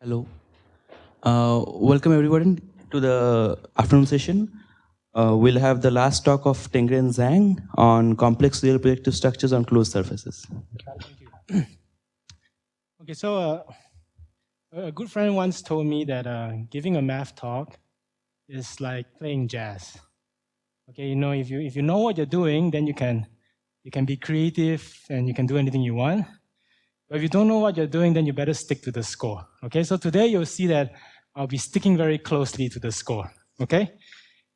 Hello. Welcome everyone to the afternoon session. We'll have the last talk of Tengren Zhang on complex real projective structures on closed surfaces. Thank you. Okay, so a good friend once told me that giving a math talk is like playing jazz. Okay, you know, if you know what you're doing, then you can be creative and you can do anything you want. But if you don't know what you're doing, then you better stick to the score. Okay, so today you'll see that I'll be sticking very closely to the score. Okay,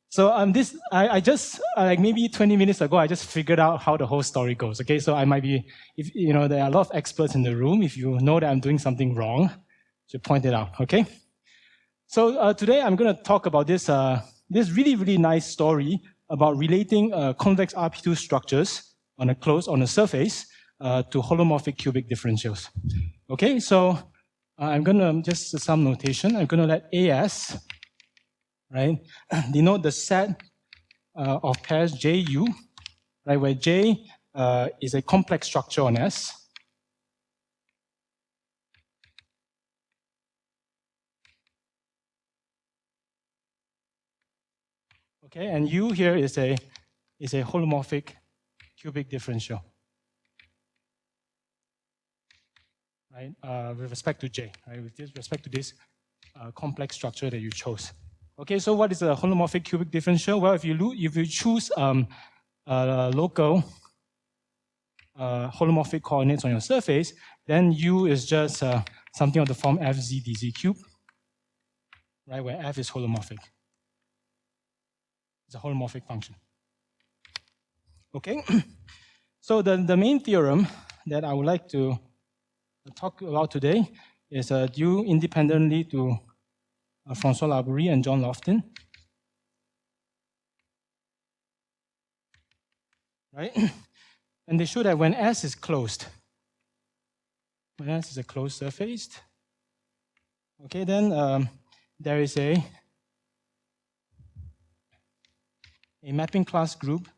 so I just like maybe 20 minutes ago I just figured out how the whole story goes. Okay, so I might be, if you know, there are a lot of experts in the room. If you know that I'm doing something wrong, you should point it out. Okay, so today I'm going to talk about this really nice story about relating convex RP2 structures on a surface to holomorphic cubic differentials. Okay, so I'm going to just some notation. I'm going to let AS, right, denote the set of pairs JU, right, where J is a complex structure on S. Okay, and U here is a holomorphic cubic differential, right, with respect to J, right, with respect to this complex structure that you chose. Okay, so what is a holomorphic cubic differential? Well, if you choose local holomorphic coordinates on your surface, then U is just something of the form fz dz cube, right, where f is holomorphic. It's a holomorphic function. Okay, so the main theorem that I would like to talk about today is due independently to Francois Labourie and John Loftin. Right? And they show that when S is closed, when S is a closed surface, okay, then there is a mapping class group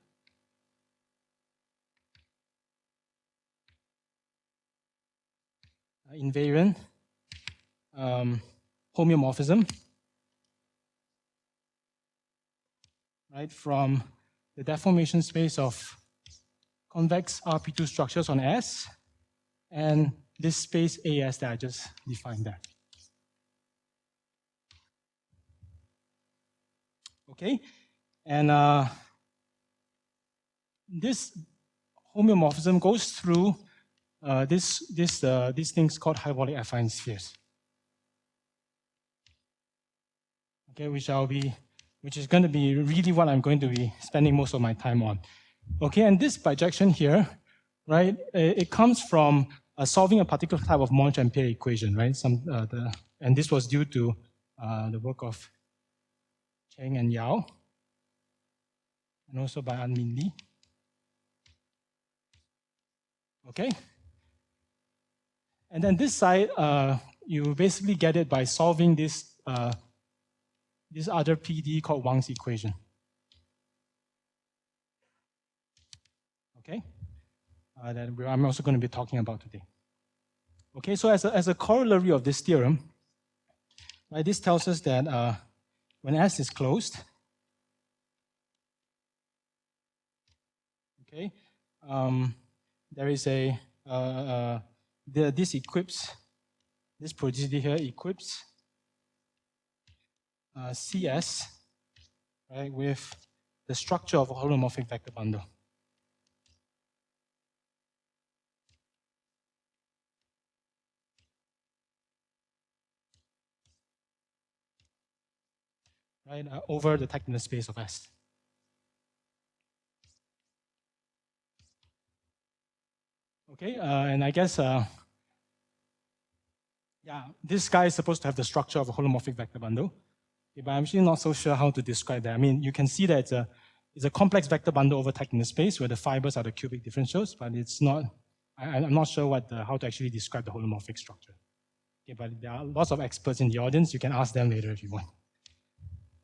invariant homeomorphism, right, from the deformation space of convex RP2 structures on S and this space AS that I just defined there. Okay, and this homeomorphism goes through these things called hyperbolic affine spheres. Okay, which is going to be really what I'm going to be spending most of my time on. Okay, and this bijection here, right, it comes from solving a particular type of Monge-Ampere equation, right? And this was due to the work of Cheng and Yao, and also by An-Min Lee. Okay, and then this side, you basically get it by solving this other PD called Wang's equation. Okay, that I'm also going to be talking about today. Okay, so as a corollary of this theorem, right, this tells us that when S is closed, okay, there is this equips, this prodigy here equips CS, right, with the structure of a holomorphic vector bundle. Right, over the technical space of S. Okay, and I guess, yeah, this guy is supposed to have the structure of a holomorphic vector bundle, okay, but I'm actually not so sure how to describe that. I mean, you can see that it's a complex vector bundle over technical space where the fibers are the cubic differentials, but it's not, I'm not sure how to actually describe the holomorphic structure. Okay, but there are lots of experts in the audience. You can ask them later if you want.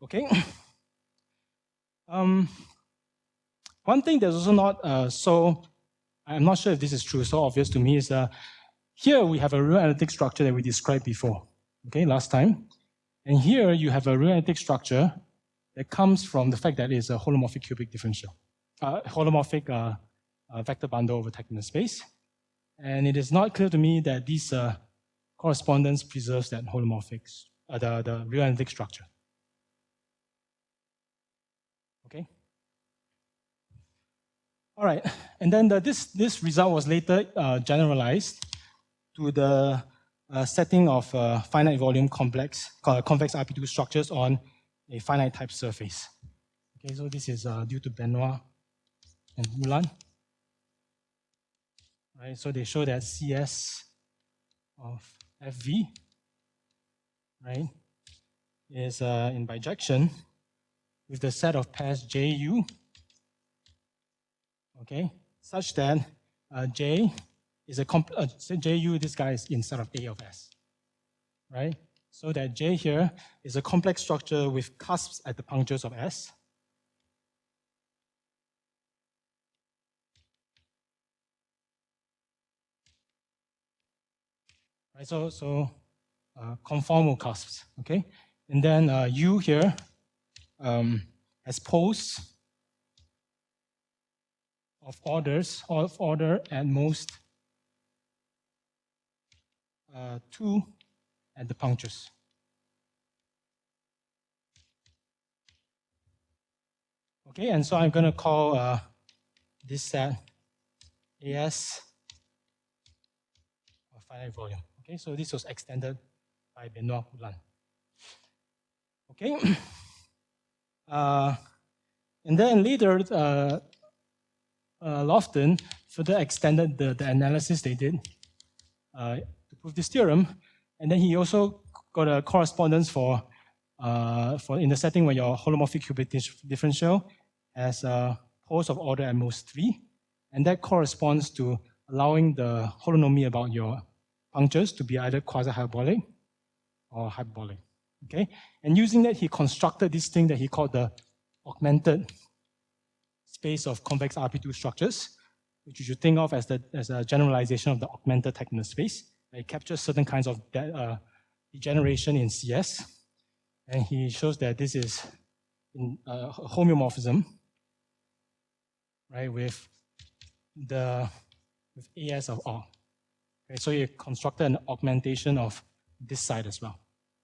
Okay. One thing that's also not so, I'm not sure if this is true, so obvious to me is here we have a real analytic structure that we described before. okay, last time. And here you have a real analytic structure that comes from the fact that it's a holomorphic cubic differential, holomorphic vector bundle over Teichmüller space. And it is not clear to me that this correspondence preserves that holomorphic, the real analytic structure. Okay. All right, and then this result was later generalized to the setting of finite volume convex RP2 structures on a finite type surface. Okay, so this is due to Benoist and Hulen. Right, so they show that CS of FV, right, is in bijection with the set of pairs JU, okay, such that J is a JU, this guy is inside of A of S, right? So that J here is a complex structure with cusps at the punctures of S. Right, so conformal cusps, okay? And then U here has poles of order at most 2 at the punctures. Okay, and so I'm going to call this set AS of finite volume. Okay, so this was extended by Benoist-Hulen. Okay, and then later Loftin further extended the analysis they did to prove this theorem, and then he also got a correspondence for in the setting where your holomorphic cubic differential has poles of order at most 3, and that corresponds to allowing the holonomy about your punctures to be either quasi-hyperbolic or hyperbolic. Okay, and using that, he constructed this thing that he called the augmented space of convex RP2 structures, which you should think of as a generalization of the augmented Teichmüller space. It captures certain kinds of degeneration in CS, and he shows that this is in homeomorphism, right, with AS of R. Okay, so he constructed an augmentation of this side as well.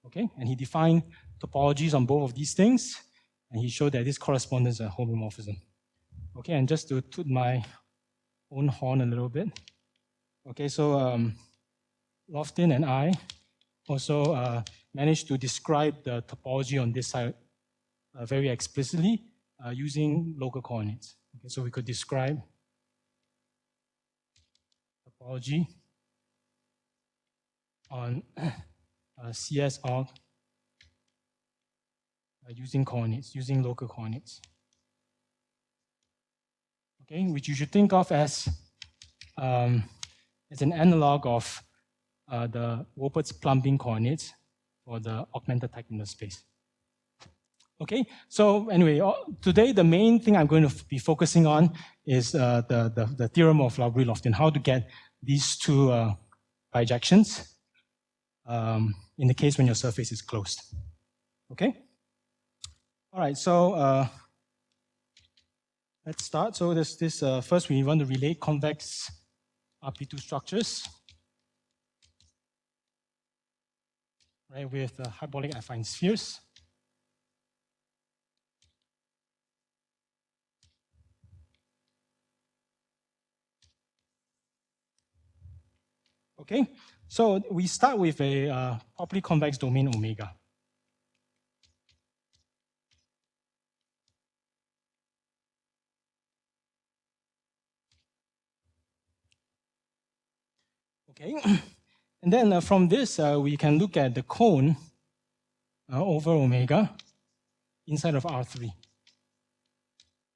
Okay, and he defined topologies on both of these things, and he showed that this corresponds to homeomorphism. Okay, and just to toot my own horn a little bit. Okay, so Loftin and I also managed to describe the topology on this side very explicitly using local coordinates. Okay, so we could describe topology on CS arc using coordinates, using local coordinates. Okay, which you should think of as an analog of the Wolpert's plumbing coordinates for the augmented Teichmüller space. Okay, so anyway, today the main thing I'm going to be focusing on is the theorem of Labourie-Loftin, how to get these two bijections in the case when your surface is closed. Okay? All right, so let's start. So first we want to relate convex RP2 structures, right, with hyperbolic affine spheres. Okay, so we start with a properly convex domain omega. Okay, and then from this we can look at the cone over omega inside of R3.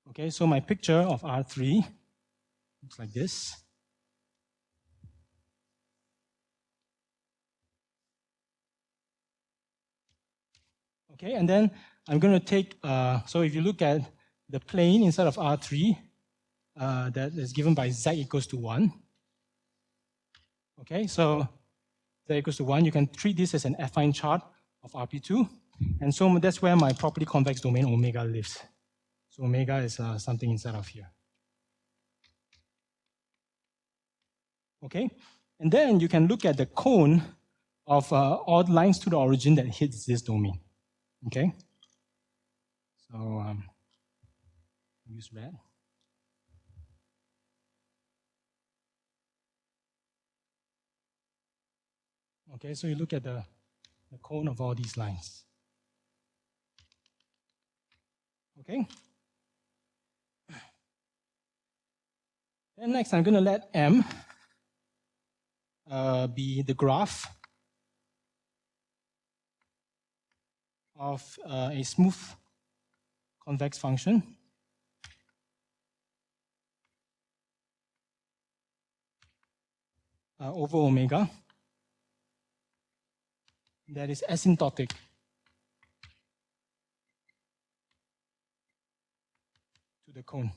Okay, so my picture of R3 looks like this. Okay, and then I'm going to take, so if you look at the plane inside of R3, that is given by Z equals to 1. Okay, so z equals to 1, you can treat this as an affine chart of RP2. And so that's where my properly convex domain omega lives. So omega is something inside of here. Okay, and then you can look at the cone of all lines to the origin that hits this domain. Okay, so use red. Okay, so you look at the cone of all these lines. Okay. Then next, I'm going to let M be the graph of a smooth convex function over omega that is asymptotic to the cone.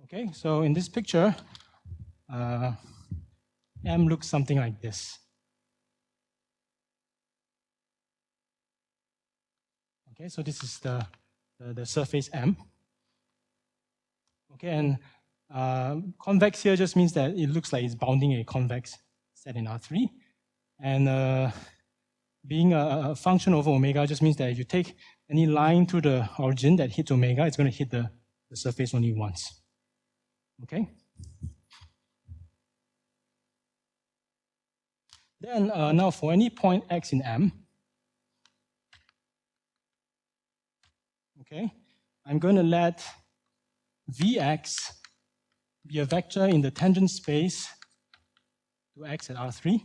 Okay, so in this picture, M looks something like this. Okay, so this is the surface M. Okay, and convex here just means that it looks like it's bounding a convex set in R3. And being a function over omega just means that if you take any line through the origin that hits omega, it's going to hit the surface only once. Okay? Then now for any point x in M, okay, I'm going to let Vx be a vector in the tangent space to x at R3,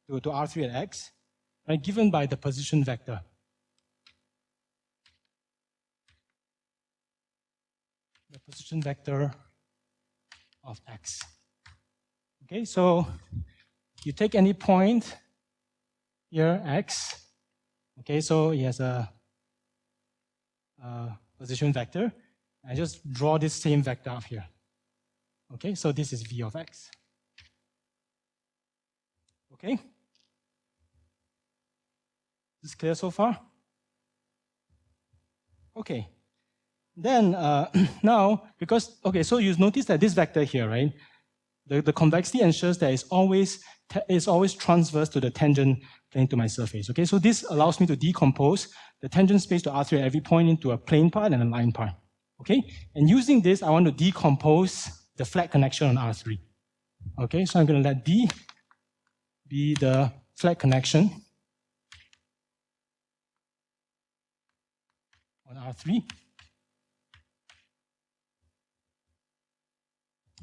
to R3 at x, right, given by the position vector. The position vector of x. Okay, so you take any point here, x. Okay, so it has a position vector. I just draw this same vector up here. Okay, so this is v of x. Okay? Is this clear so far? Okay. Then now, because, okay, so you notice that this vector here, right? The convexity ensures that it's always transverse to the tangent plane to my surface. Okay, so this allows me to decompose the tangent space to R3 at every point into a plane part and a line part. Okay, and using this, I want to decompose the flat connection on R3. Okay, so I'm going to let D be the flat connection on R3.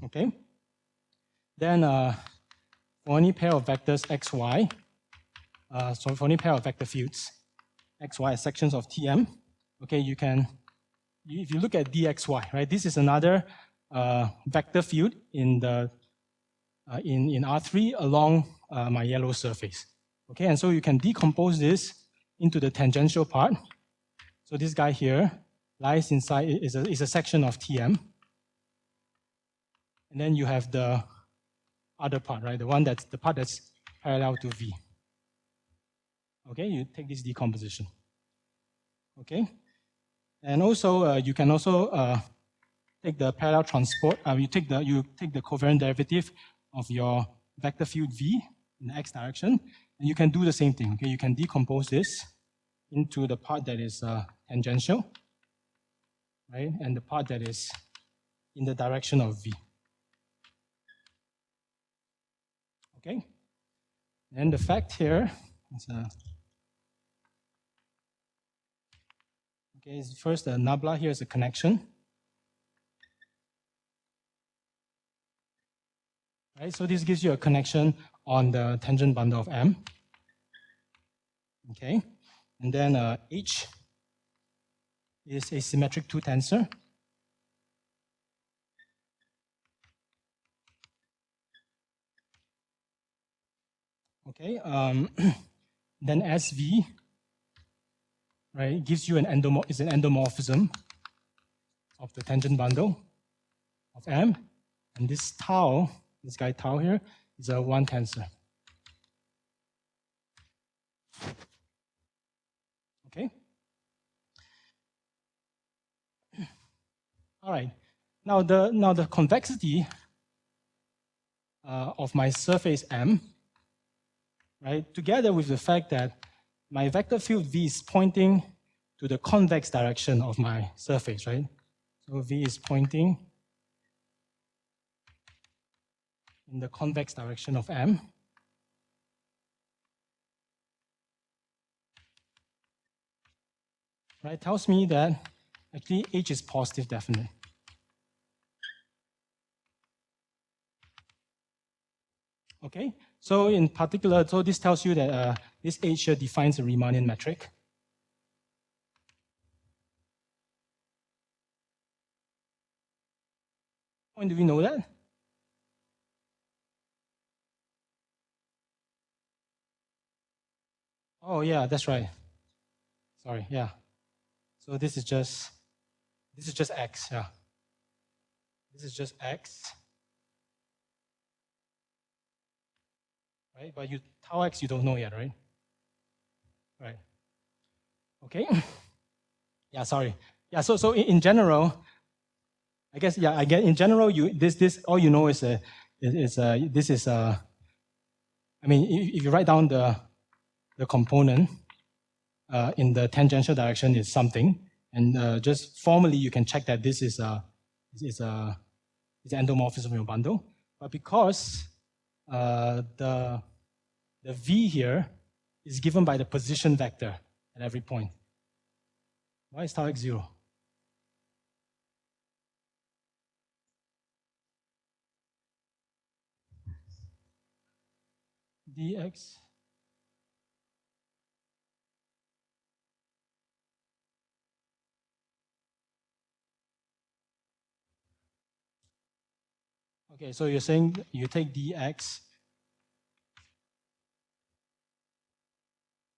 Okay. Then for any pair of vectors xy, so for any pair of vector fields xy as sections of Tm, okay, you can, if you look at dxy, right, this is another vector field in the in R3 along my yellow surface. Okay, and so you can decompose this into the tangential part. So this guy here lies inside is a section of Tm. And then you have the other part, right? The part that's parallel to V. Okay, you take this decomposition. Okay, and also you can also take the parallel transport. You take the covariant derivative of your vector field V in the x direction, and you can do the same thing. Okay, you can decompose this into the part that is tangential, right, and the part that is in the direction of V. Okay, and the fact here is okay, first the nabla here is a connection. Right, so this gives you a connection on the tangent bundle of M. Okay, and then H is a symmetric 2 tensor. Okay, then SV, right, gives you an endomorphism of the tangent bundle of M, and this tau, this guy tau here, is a one tensor. Okay. All right. Now the convexity of my surface M, right, together with the fact that my vector field V is pointing to the convex direction of my surface, right? So V is pointing in the convex direction of M. Right, tells me that actually H is positive definite. Okay, so in particular, so this tells you that this H here defines a Riemannian metric. When do we know that? Oh yeah, that's right. Sorry, yeah. So this is just X, yeah. This is just X. Right? But tau X you don't know yet, right? Right. Okay. Yeah, sorry. Yeah, so in general, I guess in general this all you know is I mean if you write down the component in the tangential direction is something, and just formally you can check that this is an endomorphism of your bundle. But because the V here is given by the position vector at every point. Why is tau X 0? Dx. Okay, so you're saying you take dx,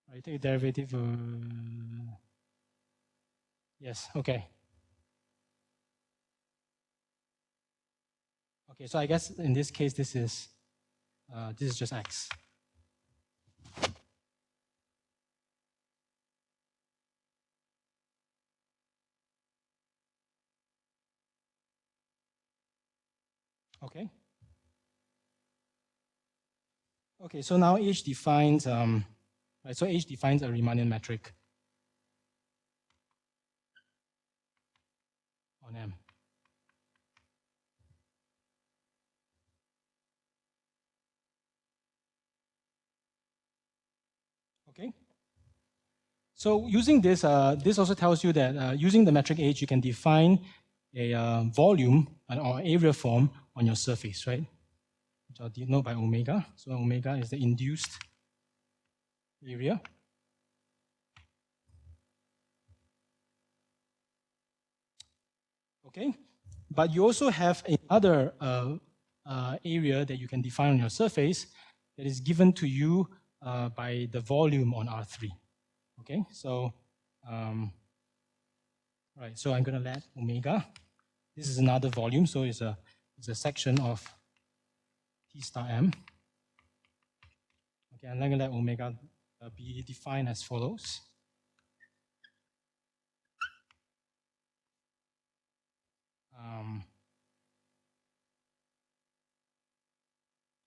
right? Take a derivative. Yes. Okay. Okay. So I guess in this case, this is just x. Okay. Okay. So now H defines right. So H defines a Riemannian metric on M. Okay. So using this, this also tells you that using the metric H, you can define a volume or area form on your surface, right? Which I'll denote by omega. So omega is the induced area. Okay, but you also have another area that you can define on your surface that is given to you by the volume on R3. Okay, so right, so I'm going to let omega. This is another volume, so it's a section of T star M. Okay, I'm going to let omega be defined as follows.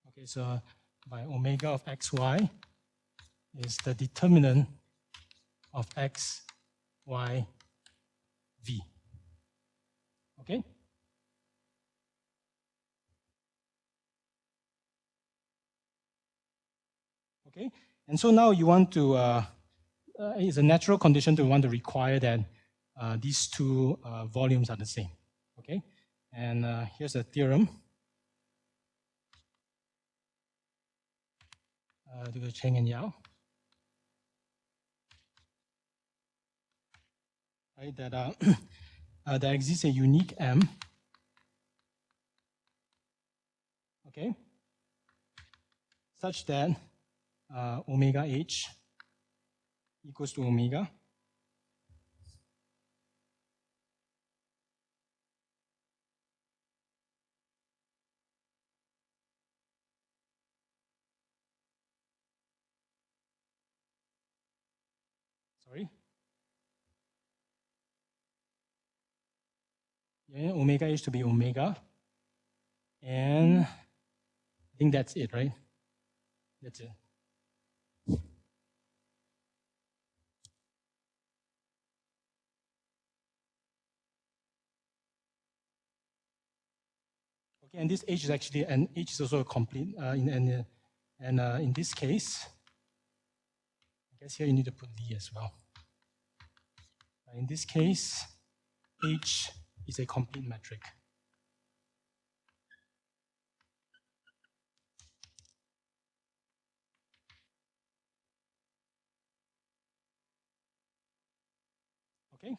Okay, so by omega of xy is the determinant of x, y, v. Okay? Okay, and so now you want to, it's a natural condition to want to require that these two volumes are the same. Okay, and here's a theorem. To the Cheng and Yao. Right, that there exists a unique M. Okay, such that omega h equals to omega sorry. Yeah, omega H to be omega. And I think that's it, right? That's it. Okay, and this H is actually, and H is also a complete, in this case, I guess here you need to put D as well. In this case, H is a complete metric. Okay,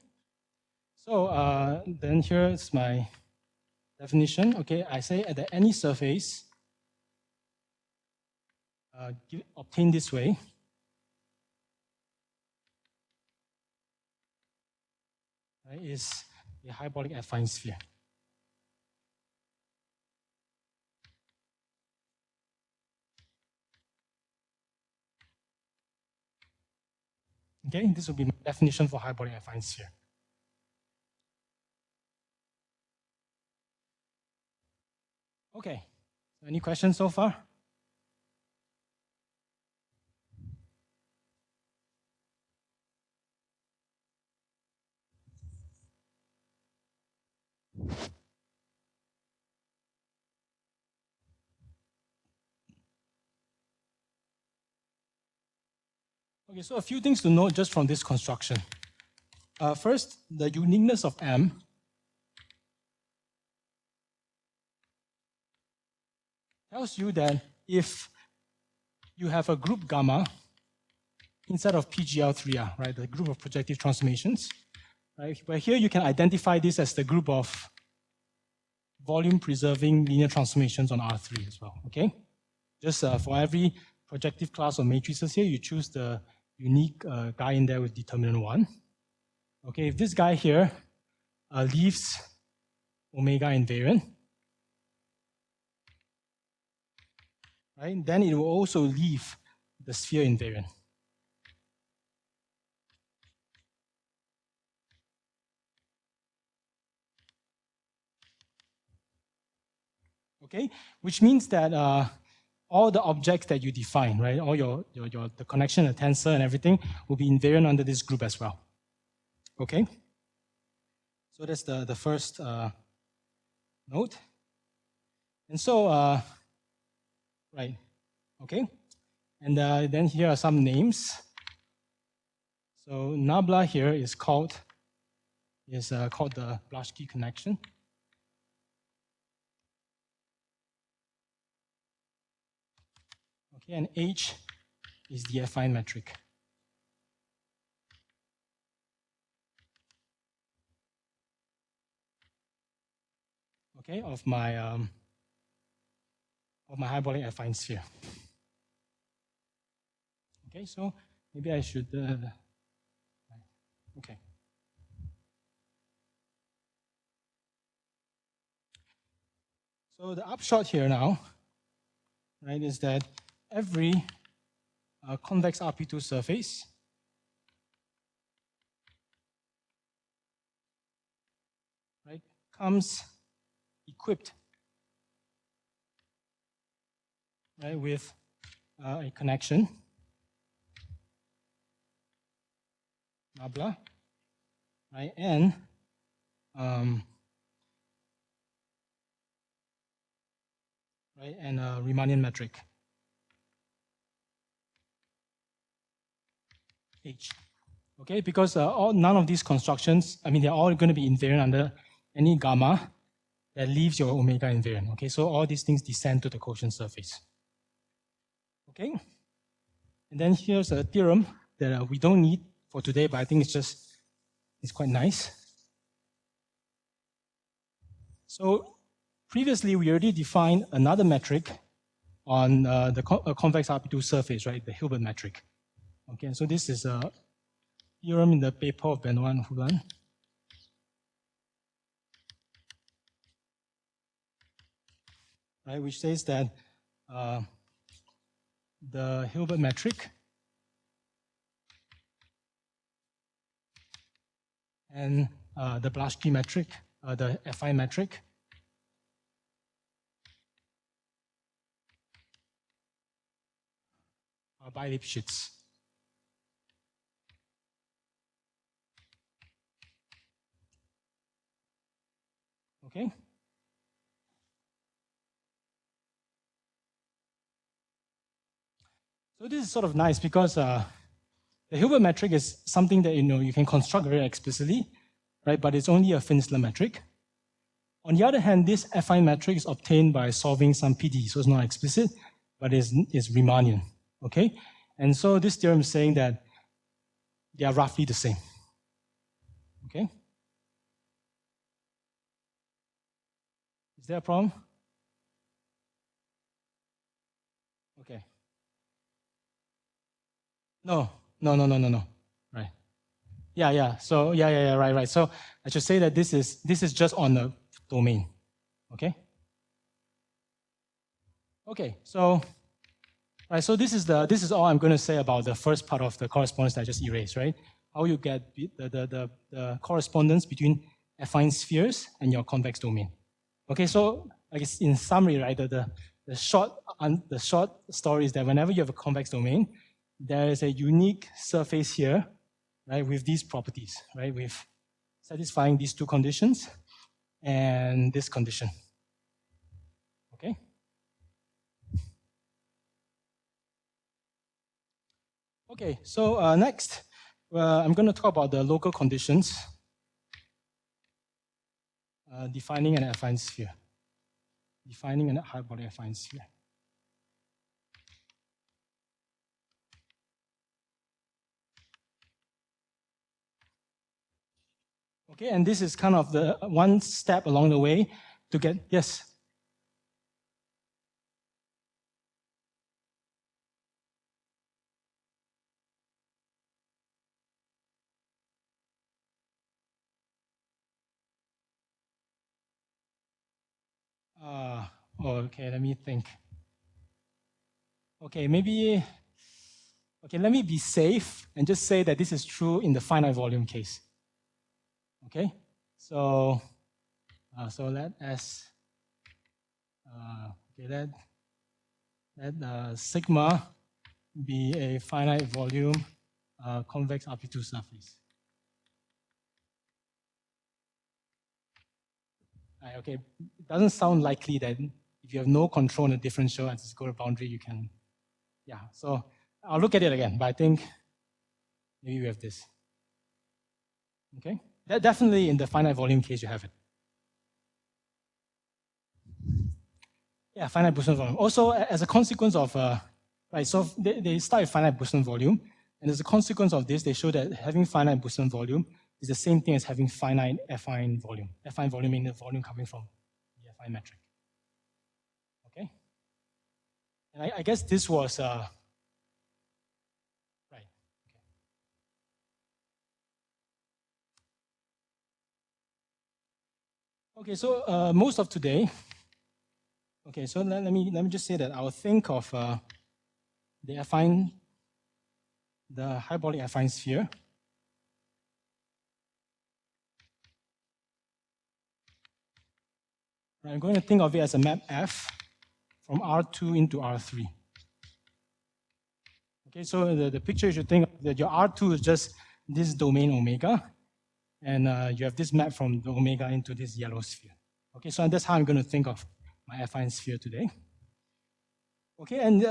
so then here's my definition. Okay, I say that any surface obtained this way is a hyperbolic affine sphere. Okay, this will be my definition for hyperbolic affine sphere. Okay, any questions so far? Okay, so a few things to note just from this construction. First, the uniqueness of M tells you that if you have a group gamma instead of PGL3R, right, the group of projective transformations, right, but here you can identify this as the group of volume-preserving linear transformations on R3 as well, okay? Just for every projective class of matrices here, you choose the unique guy in there with determinant 1. Okay, if this guy here leaves omega invariant, right, then it will also leave the sphere invariant. Okay, which means that all the objects that you define, right, all the connection, the tensor and everything will be invariant under this group as well. Okay, so that's the first note. And so, right, okay, and then here are some names. So nabla here is called the Blaschke connection. Okay, and H is the affine metric. Okay, of my hyperbolic affine sphere. Okay, so maybe I should. Okay. So the upshot here now, right, is that every convex RP2 surface right comes equipped right with a connection nabla, right, and right, and a Riemannian metric H. Okay, because none of these constructions, I mean, they're all going to be invariant under any gamma that leaves your omega invariant. Okay, so all these things descend to the quotient surface. Okay, and then here's a theorem that we don't need for today, but I think it's quite nice. So previously, we already defined another metric on the convex RP2 surface, right, the Hilbert metric. Okay, so this is a theorem in the paper of Benoist-Hulen. Right, which says that the Hilbert metric and the Blaschke metric, the affine metric. By Lipschitz. Okay. So this is sort of nice because the Hilbert metric is something that you can construct very explicitly, right? But it's only a Finsler metric. On the other hand, this affine metric is obtained by solving some PD, so it's not explicit, but it's Riemannian. Okay, and so this theorem is saying that they are roughly the same. Okay, is there a problem? Okay. No. Right. Yeah. So right. So I should say that this is just on the domain. Okay. Okay. So right. So this is all I'm going to say about the first part of the correspondence that I just erased. Right. How you get the correspondence between affine spheres and your convex domain. Okay. So I guess in summary, right, the short story is that whenever you have a convex domain, there is a unique surface here, right, with these properties, right, with satisfying these two conditions and this condition. Okay. Okay. So next, I'm going to talk about the local conditions defining an affine sphere, defining an hyperbolic affine sphere. Okay, and this is kind of the one step along the way to get, yes? Okay, let me think. Okay, let me be safe and just say that this is true in the finite volume case. Okay, so let S, let sigma be a finite volume convex RP2 surface. Okay, it doesn't sound likely that if you have no control on the differential and it's go to boundary, you can, yeah. So I'll look at it again, but I think maybe we have this. Okay, that definitely in the finite volume case you have it. Yeah, finite Boson volume. Also, as a consequence of, right, so they start with finite Boson volume, and as a consequence of this, they show that having finite Boson volume is the same thing as having finite affine volume. Affine volume meaning the volume coming from the affine metric. Okay? And I guess this was, right. Okay, so most of today, okay, so let me just say that I'll think of the hyperbolic affine sphere. Right, I'm going to think of it as a map F from R2 into R3. Okay, so the picture you should think that your R2 is just this domain omega, and you have this map from the omega into this yellow sphere. Okay, so that's how I'm going to think of my affine sphere today. Okay, and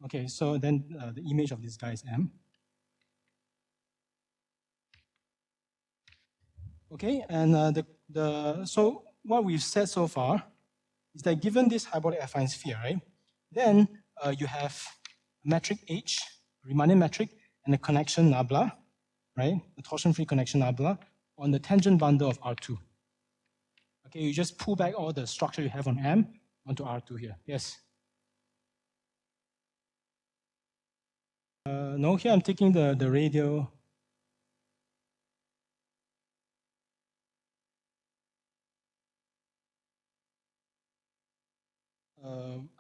okay, so then the image of this guy is M. Okay, and so what we've said so far is that given this hyperbolic affine sphere, right, then you have metric H, Riemannian metric, and a connection nabla, right, the torsion-free connection nabla on the tangent bundle of R2. Okay, you just pull back all the structure you have on M onto R2 here. Yes? No, here I'm taking the radial.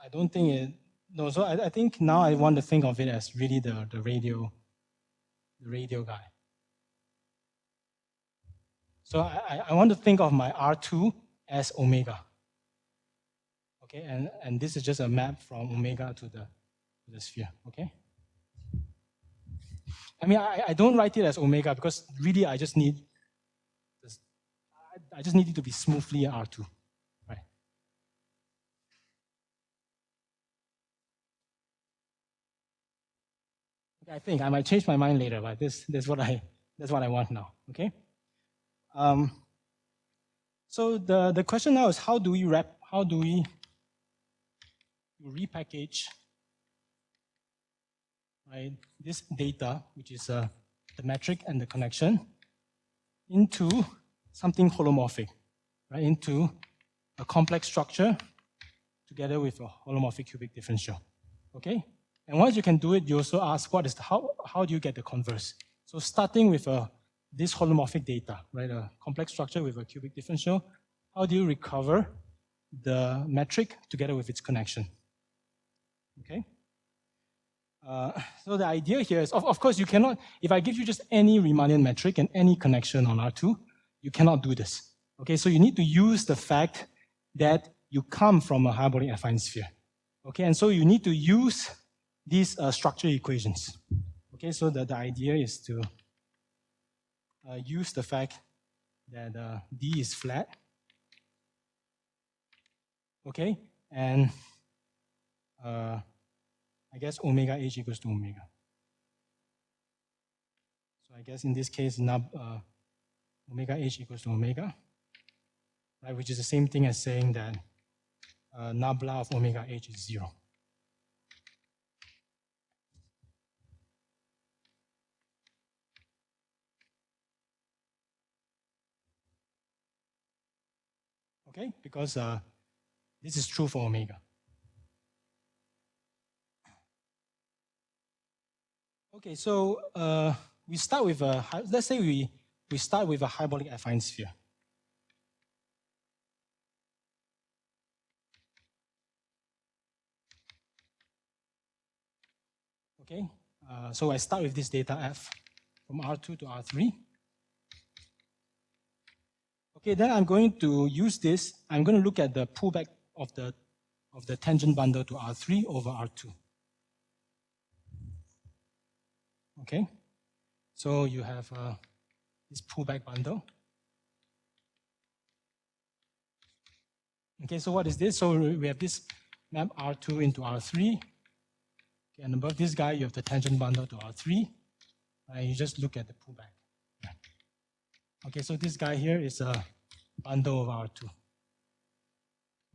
I don't think it, no, so I think now I want to think of it as really the radial guy. So I want to think of my R2 as omega. Okay, and this is just a map from omega to the sphere. Okay. I mean, I don't write it as omega because really I just need this, I just need it to be smoothly R2, right? Okay, I think I might change my mind later, but that's what I want now. Okay. So the question now is how do we repackage, right, this data, which is the metric and the connection, into something holomorphic, right, into a complex structure together with a holomorphic cubic differential. Okay? And once you can do it, you also ask how do you get the converse? So starting with this holomorphic data, right, a complex structure with a cubic differential, how do you recover the metric together with its connection? Okay? So the idea here is, of course, you cannot, if I give you just any Riemannian metric and any connection on R2, you cannot do this. Okay, so you need to use the fact that you come from a hyperbolic affine sphere. Okay, and so you need to use these structure equations. Okay, so the idea is to use the fact that D is flat. Okay, and I guess omega h equals to omega. So I guess in this case, omega h equals to omega, right? Which is the same thing as saying that nabla of omega h is 0. Okay, because this is true for omega. Okay, so we start with let's say we start with a hyperbolic affine sphere. Okay, so I start with this data F from R2 to R3. Okay, then I'm going to use this. I'm going to look at the pullback of the tangent bundle to R3 over R2. Okay, so you have this pullback bundle. Okay, so what is this? So we have this map R2 into R3. Okay, and above this guy, you have the tangent bundle to R3. You just look at the pullback. Okay, so this guy here is a bundle of R2.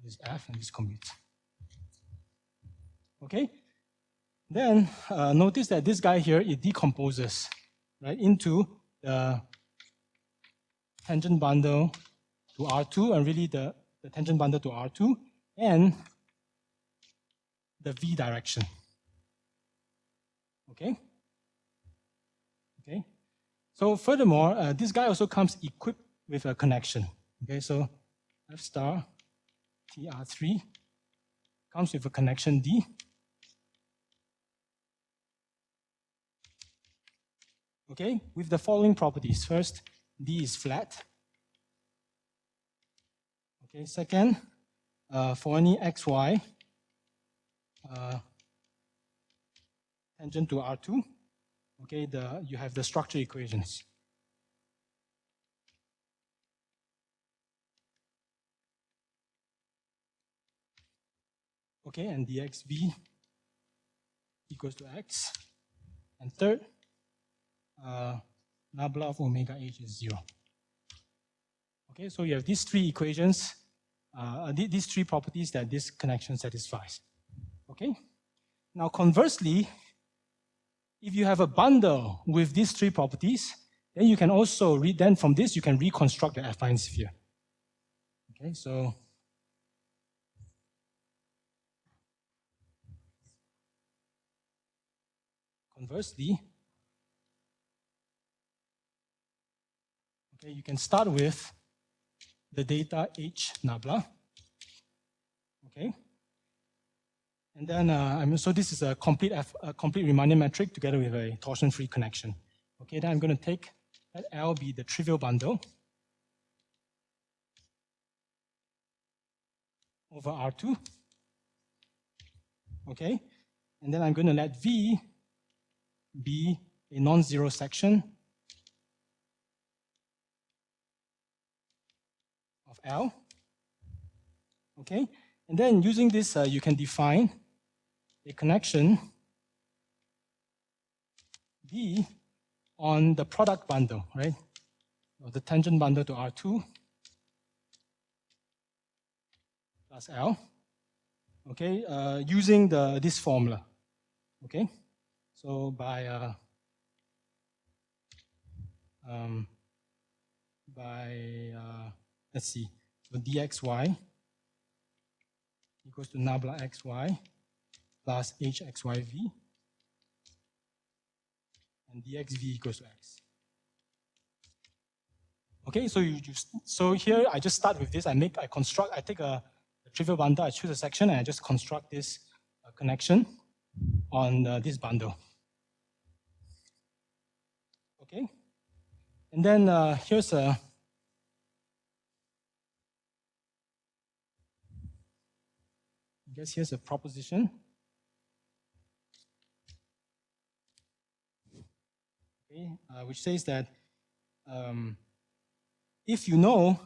This F and this commutes. Okay, then notice that this guy here, it decomposes, right, into the tangent bundle to R2 and really the tangent bundle to R2 and the V direction. Okay? Okay. So furthermore, this guy also comes equipped with a connection. Okay, so F star TR3 comes with a connection D. Okay, with the following properties. First, D is flat. Okay, second, for any xy tangent to R2, okay, you have the structure equations. Okay, and dxv equals to x. And third, nabla of omega h is 0. Okay, so you have these three equations, these three properties that this connection satisfies. Okay, now conversely, if you have a bundle with these three properties, then you can also then from this you can reconstruct the affine sphere. Okay, so conversely, okay, you can start with the data H nabla. Okay, and then so this is a complete Riemannian metric together with a torsion-free connection. Okay, then I'm going to take let L be the trivial bundle. over R2. Okay, and then I'm going to let V be a non-zero section of L. Okay, and then using this, you can define a connection B on the product bundle, right? Or the tangent bundle to R2 plus L. Okay, using this formula. Okay, so by let's see, so dxy equals to nabla xy plus hxyv, and dxv equals to x. Okay, so so here I just start with this. I take a trivial bundle, I choose a section, and I just construct this connection on this bundle. Okay, and then here's a proposition. Okay, which says that if you know,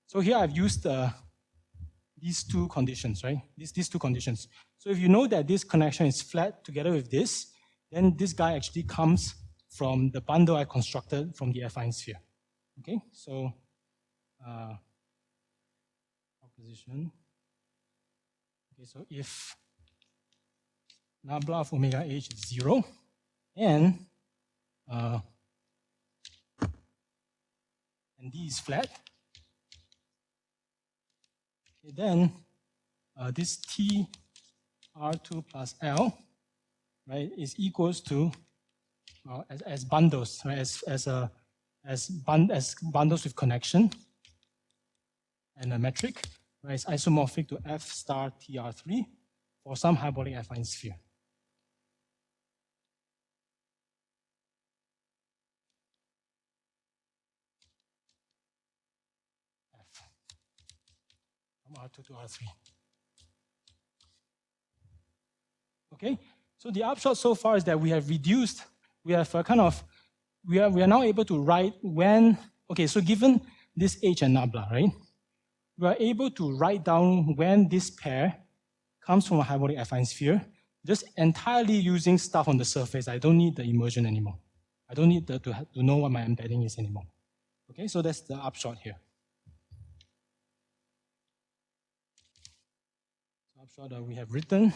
so here I've used these two conditions, right? These two conditions. So if you know that this connection is flat together with this, then this guy actually comes from the bundle I constructed from the affine sphere. Okay, so proposition. Okay, so if nabla of omega h is 0 and D is flat, okay, then this T R2 plus L, right, is equals to as bundles, right, as bundles with connection and a metric, right, it's isomorphic to F star TR3 for some hyperbolic affine sphere. F from R2 to R3. Okay, so the upshot so far is that we have reduced, we are now able to write when, okay, so given this H and nabla, right, we are able to write down when this pair comes from a hyperbolic affine sphere, just entirely using stuff on the surface. I don't need the immersion anymore. I don't need to know what my embedding is anymore. Okay, so that's the upshot here. So upshot we have written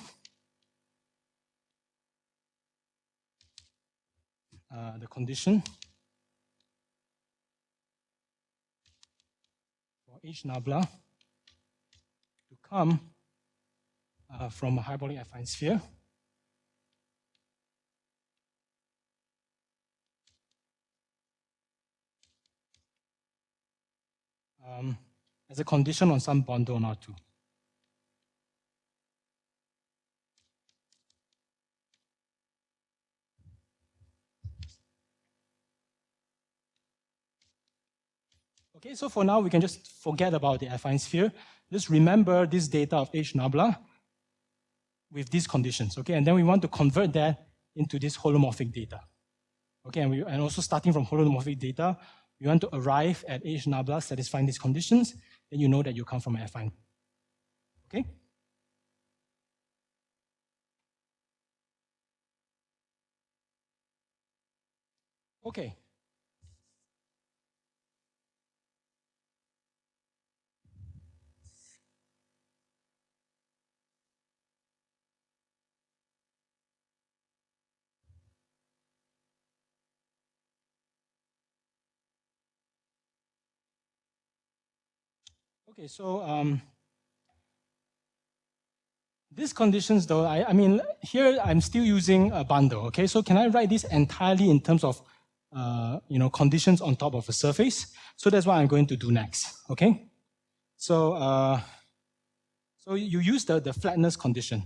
the condition for H nabla to come from a hyperbolic affine sphere. As a condition on some bundle on R2. Okay, so for now, we can just forget about the affine sphere. Just remember this data of H nabla with these conditions, okay? And then we want to convert that into this holomorphic data. Okay, and also starting from holomorphic data, we want to arrive at H nabla satisfying these conditions, then you know that you come from an affine. Okay? Okay. Okay, so these conditions though, I mean, here I'm still using a bundle, okay? So can I write this entirely in terms of, conditions on top of a surface? So that's what I'm going to do next, okay? So, so you use the flatness condition.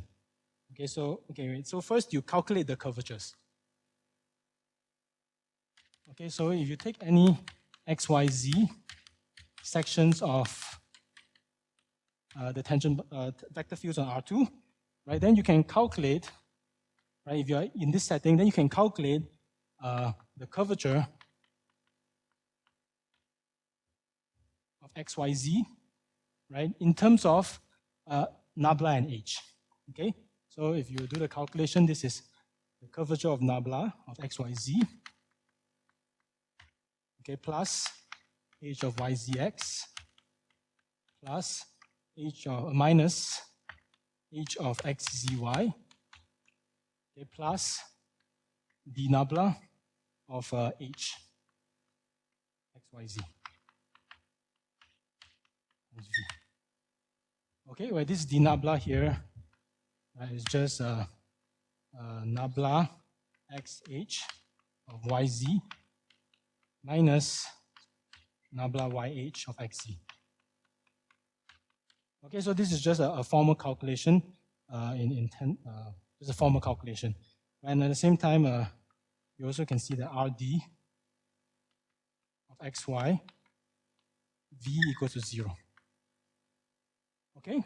Okay, so, so first you calculate the curvatures. Okay, so if you take any XYZ sections of the tangent vector fields on R2, right? Then you can calculate, right? If you're in this setting, then you can calculate the curvature of XYZ, right? In terms of nabla and H, okay? So if you do the calculation, this is the curvature of nabla of XYZ, okay, plus H of YZX, plus H of minus H of XZY, okay, plus the nabla of H XYZ. Okay, well, this d nabla here is just nabla xh of yz minus nabla yh of xz. Okay, so this is just a formal calculation just a formal calculation. And at the same time, you also can see that Rd of xy v equals to 0. Okay?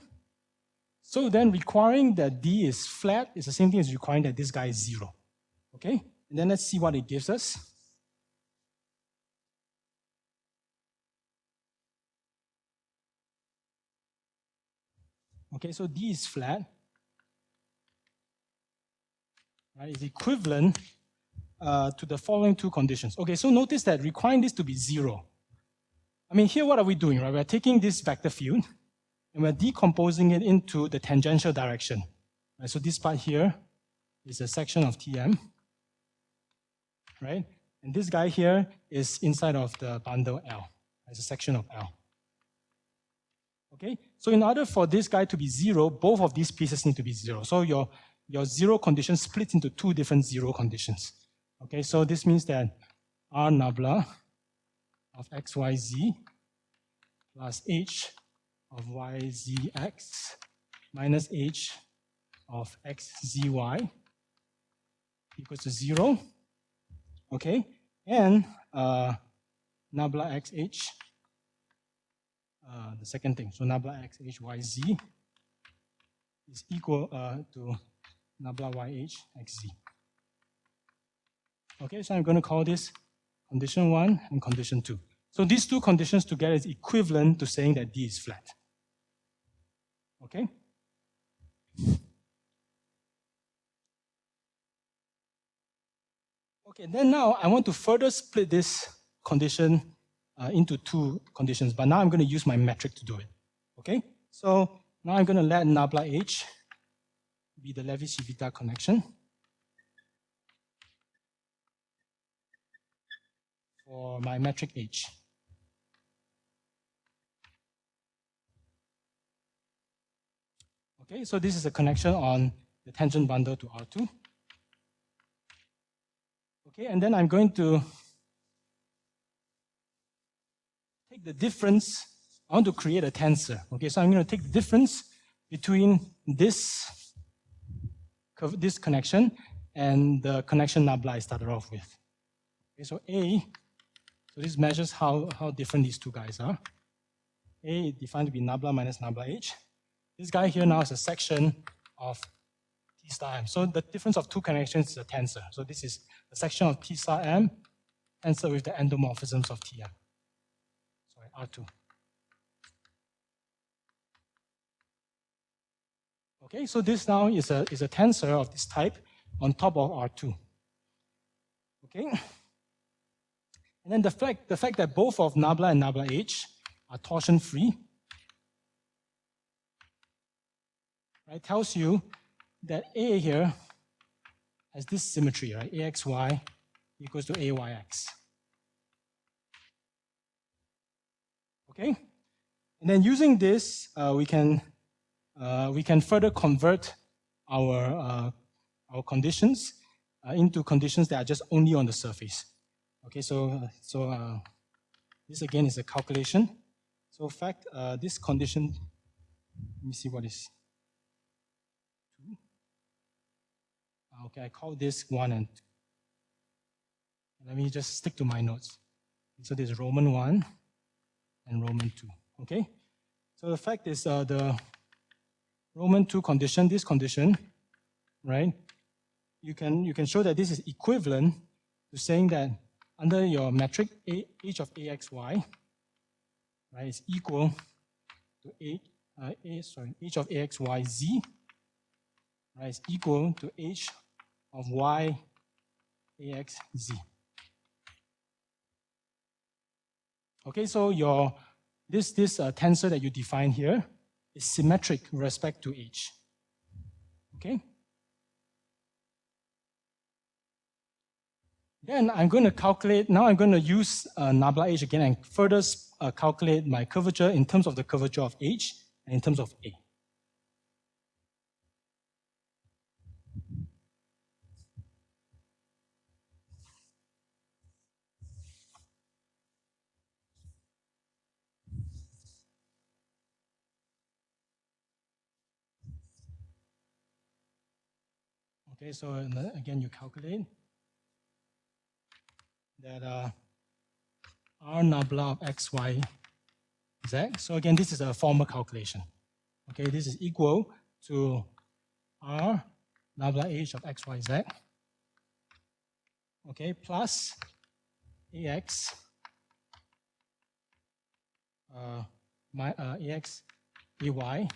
So then requiring that d is flat is the same thing as requiring that this guy is 0. Okay? And then let's see what it gives us. Okay, so d is flat. Right, is equivalent to the following two conditions. Okay, so notice that requiring this to be 0. I mean, here what are we doing, right? We're taking this vector field and we're decomposing it into the tangential direction. Right, so this part here is a section of Tm, right? And this guy here is inside of the bundle L. It's a section of L. Okay, so in order for this guy to be 0, both of these pieces need to be 0. So your 0 condition splits into two different 0 conditions. Okay, so this means that R nabla of xyz plus h of yzx minus h of xzy equals to 0. Okay, and nabla xh, the second thing, so nabla xh yz is equal to nabla yh xz. Okay, so I'm going to call this condition 1 and condition 2. So these two conditions together is equivalent to saying that D is flat. Okay? Okay, then now I want to further split this condition into two conditions, but now I'm going to use my metric to do it. Okay? So now I'm going to let nabla H be the Levi-Civita connection for my metric H. Okay, so this is a connection on the tangent bundle to R2. Okay, and then I'm going to take the difference. I want to create a tensor. Okay, so I'm going to take the difference between this connection and the connection nabla I started off with. Okay, so A, so this measures how different these two guys are. A is defined to be nabla minus nabla H. This guy here now is a section of T star M. So the difference of two connections is a tensor. So this is a section of T star M tensor with the endomorphisms of Tm. Sorry, R2. Okay, so this now is a tensor of this type on top of R2. Okay? And then the fact that both of nabla and nabla H are torsion-free, right, tells you that A here has this symmetry, right? AXY equals to AYX. Okay? And then using this, we can further convert our conditions into conditions that are just only on the surface. Okay, so this again is a calculation. So in fact, this condition, let me see what is 2. Okay, I call this 1 and 2. Let me just stick to my notes. So there's Roman 1 and Roman 2. Okay, So the fact is the Roman 2 condition, this condition, right? You can show that this is equivalent to saying that under your metric h of axy, right, is equal to h of axyz, right, is equal to h of y axz. Okay, so your this tensor that you define here is symmetric with respect to h. Okay. Then I'm going to calculate, now I'm going to use nabla h again and further calculate my curvature in terms of the curvature of h and in terms of A. Okay, so again, you calculate that R nabla of x, y, z. So again, this is a formal calculation. Okay, this is equal to R nabla h of x, y, z. Okay, plus ax ax ay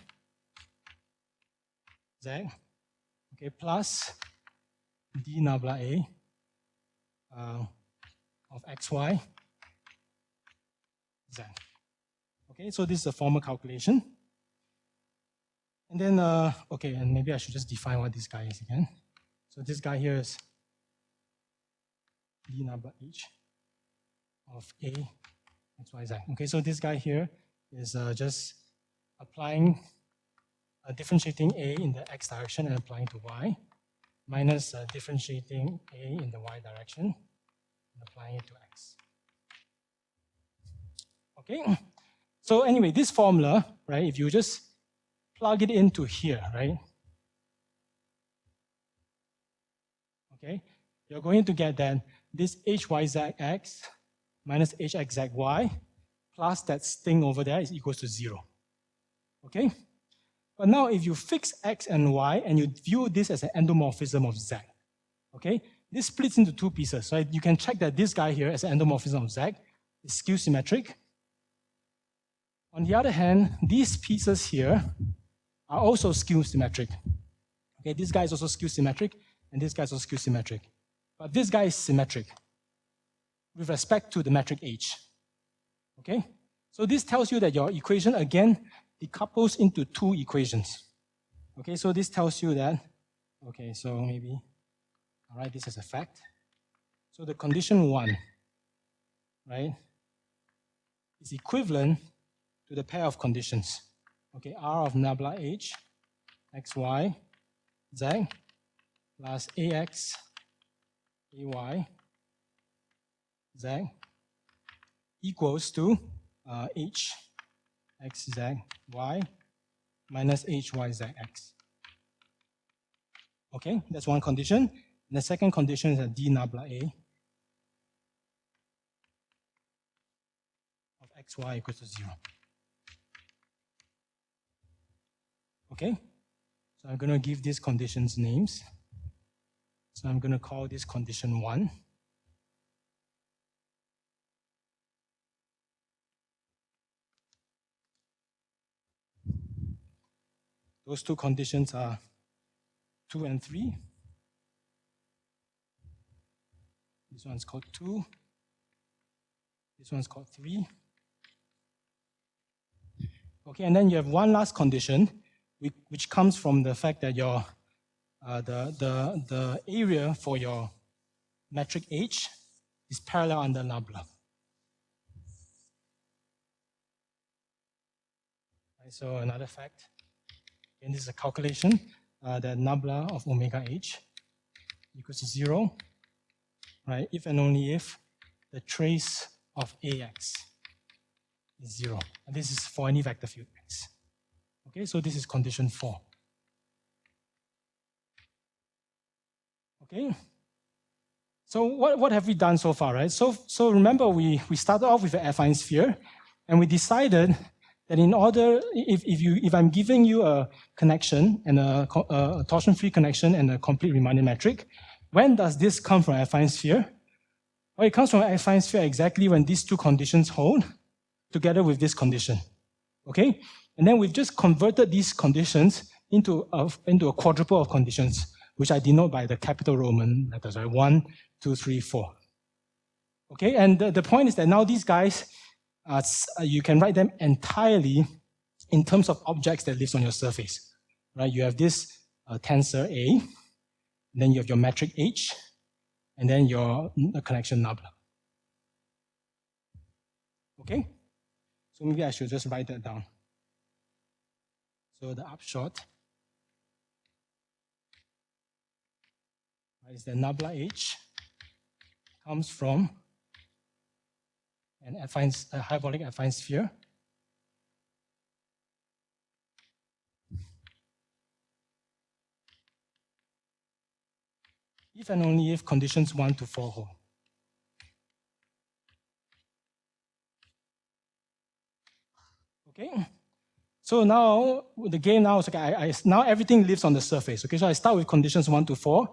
z. Okay, plus d nabla a of xy z. Okay, so this is a formal calculation. And then, okay, and maybe I should just define what this guy is again. So this guy here is d nabla h of a xy z. Okay, so this guy here is just applying differentiating a in the x direction and applying to y, minus differentiating a in the y direction and applying it to x. Okay, so anyway, this formula, right, if you just plug it into here, right, okay, you're going to get that this hyzx minus hxzy plus that thing over there is equals to 0. Okay? But now if you fix x and y and you view this as an endomorphism of z, okay, this splits into two pieces, right? You can check that this guy here as an endomorphism of z is skew symmetric. On the other hand, these pieces here are also skew symmetric. Okay, this guy is also skew symmetric and this guy is also skew symmetric. But this guy is symmetric with respect to the metric h. Okay? So this tells you that your equation again decouples into two equations. Okay, so this tells you that, okay, so maybe I'll write this as a fact. So the condition 1, right, is equivalent to the pair of conditions. Okay, R of nabla h, xy, z, plus ax, ay, z, equals to h, x, z, y, minus h, y, z, x. Okay, that's one condition. And the second condition is that d nabla a of xy equals to 0. Okay, so I'm going to give these conditions names. So I'm going to call this condition 1. Those two conditions are 2 and 3. This one's called 2. This one's called 3. Okay, and then you have one last condition, which comes from the fact that your the area for your metric h is parallel under nabla. Right, so another fact, and this is a calculation that nabla of omega h equals to 0, right? If and only if the trace of ax is 0. And this is for any vector field x. Okay, so this is condition 4. Okay, so what have we done so far, right? So remember we started off with an affine sphere and we decided that in order, if I'm giving you a connection and a torsion-free connection and a complete Riemannian metric, when does this come from an affine sphere? Well, it comes from an affine sphere exactly when these two conditions hold together with this condition. Okay? And then we've just converted these conditions into a quadruple of conditions, which I denote by the capital Roman letters, right? 1, 2, 3, 4. Okay, and the point is that now these guys, you can write them entirely in terms of objects that live on your surface, right? You have this tensor A, then you have your metric H, and then your connection nabla. Okay, so maybe I should just write that down. So the upshot is that nabla H comes from a hyperbolic affine sphere if and only if conditions 1 to 4 hold. Okay, so now the game now is okay. Now everything lives on the surface. Okay, so I start with conditions 1 to 4.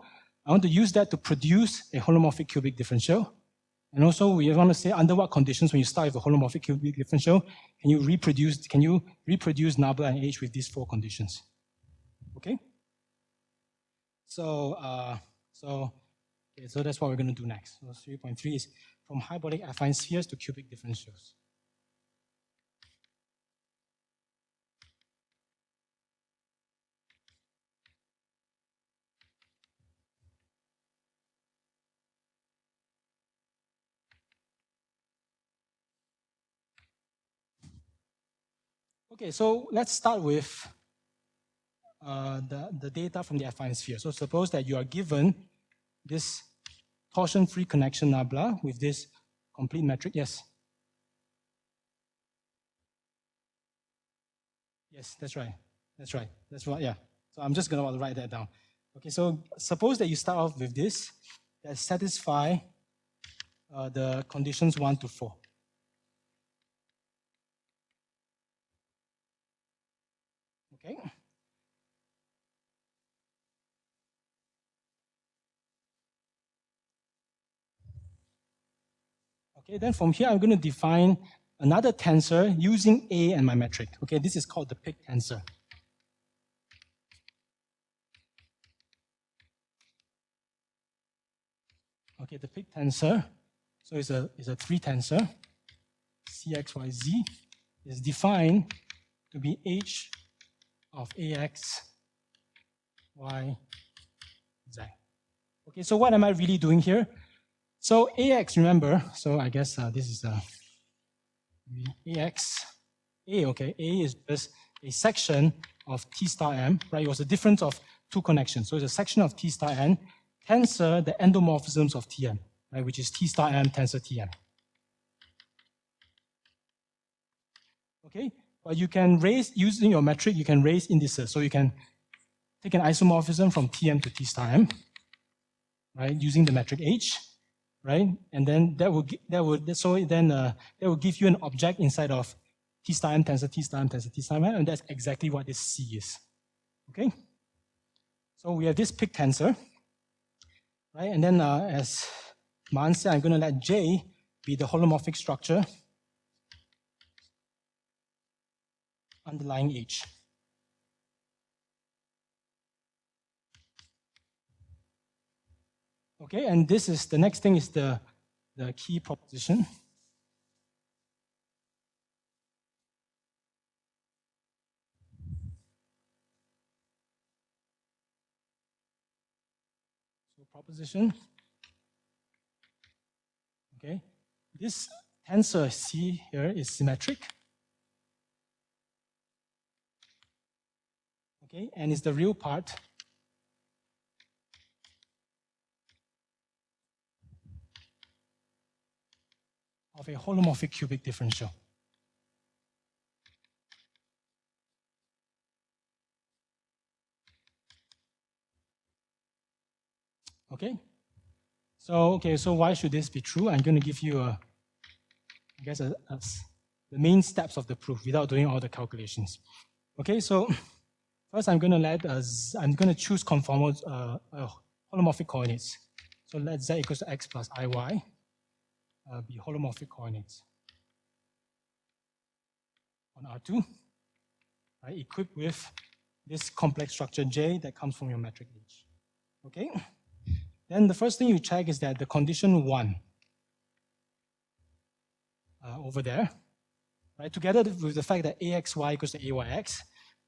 I want to use that to produce a holomorphic cubic differential. And also we want to say under what conditions when you start with a holomorphic cubic differential, can you reproduce nabla and H with these 4 conditions? Okay? So that's what we're going to do next. So 3.3 is from hyperbolic affine spheres to cubic differentials. Okay, so let's start with the data from the affine sphere. So suppose that you are given this torsion-free connection nabla with this complete metric. Yes? Yes, that's right. That's right. That's right, yeah. So I'm just going to write that down. Okay, so suppose that you start off with this that satisfy the conditions 1 to 4. Okay. Okay, then from here I'm going to define another tensor using A and my metric. Okay, this is called the pig tensor. Okay, the pig tensor, so it's a 3 tensor, Cxyz, is defined to be H of Ax, Y, Z. Okay, so what am I really doing here? So Ax, remember, so I guess this is Ax, A, okay, A is just a section of T star M, right? It was a difference of 2 connections. So it's a section of T star N, tensor the endomorphisms of Tm, right, which is T star M tensor Tm. Okay, but you can raise, using your metric, you can raise indices. So you can take an isomorphism from Tm to T star M, right, using the metric H, right, and then that will give you an object inside of T star M tensor T star M tensor T star M, and that's exactly what this C is. Okay, so we have this pig tensor. Right, and then as Mahan said, I'm going to let J be the holomorphic structure underlying H. Okay, and this is the next thing is the key proposition. So proposition. Okay, this tensor C here is symmetric. Okay, and it's the real part of a holomorphic cubic differential. Okay, so why should this be true? I'm going to give you a main steps of the proof without doing all the calculations. Okay, so first I'm going to choose conformal holomorphic coordinates. So let z equals to x plus iy be holomorphic coordinates on R2, right, equipped with this complex structure J that comes from your metric H. Okay? Then the first thing you check is that the condition 1 over there, right, together with the fact that AXY equals to AYX,